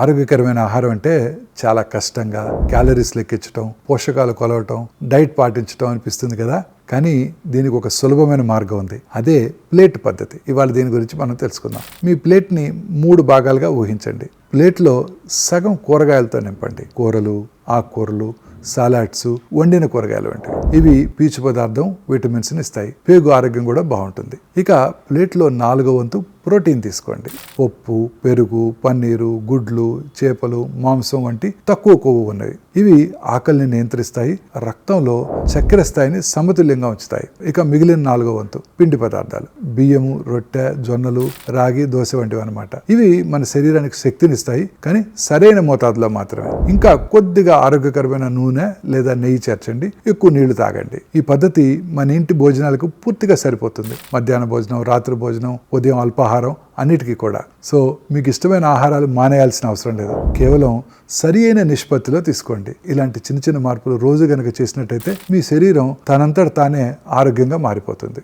ఆరోగ్యకరమైన ఆహారం అంటే చాలా కష్టంగా క్యాలరీస్ లెక్కించడం, పోషకాలు కొలవటం, డైట్ పాటించడం అనిపిస్తుంది కదా. కానీ దీనికి ఒక సులభమైన మార్గం ఉంది. అదే ప్లేట్ పద్ధతి. ఇవాళ దీని గురించి మనం తెలుసుకుందాం. మీ ప్లేట్ని 3 భాగాలుగా ఊహించండి. ప్లేట్లో సగం కూరగాయలతో నింపండి. కూరలు, ఆకుకూరలు, సలాడ్స్, వండిన కూరగాయలు వంటివి. ఇవి పీచు పదార్థం, విటమిన్స్ని ఇస్తాయి. పేగు ఆరోగ్యం కూడా బాగుంటుంది. ఇక ప్లేట్లో 4వ వంతు ప్రోటీన్ తీసుకోండి. పప్పు, పెరుగు, పన్నీరు, గుడ్లు, చేపలు, మాంసం వంటి తక్కువ కొవ్వు ఉన్నవి. ఇవి ఆకలిని నియంత్రిస్తాయి, రక్తంలో చక్కెర స్థాయిని సమతుల్యంగా ఉంచుతాయి. ఇక మిగిలిన 4వ వంతు పిండి పదార్థాలు. బియ్యము, రొట్టె, జొన్నలు, రాగి, దోశ వంటివి అనమాట. ఇవి మన శరీరానికి శక్తినిస్తాయి, కానీ సరైన మోతాదులో మాత్రమే. ఇంకా కొద్దిగా ఆరోగ్యకరమైన నూనె లేదా నెయ్యి చేర్చండి. ఎక్కువ నీళ్లు తాగండి. ఈ పద్ధతి మన ఇంటి భోజనాలకు పూర్తిగా సరిపోతుంది. మధ్యాహ్న భోజనం, రాత్రి భోజనం, ఉదయం అల్పాహారం అన్నిటికీ కూడా. సో మీకు ఇష్టమైన ఆహారాలు మానేయాల్సిన అవసరం లేదు. కేవలం సరి అయిన నిష్పత్తిలో తీసుకోండి. ఇలాంటి చిన్న చిన్న మార్పులు రోజు గనక చేసినట్టయితే మీ శరీరం తనంతట తానే ఆరోగ్యంగా మారిపోతుంది.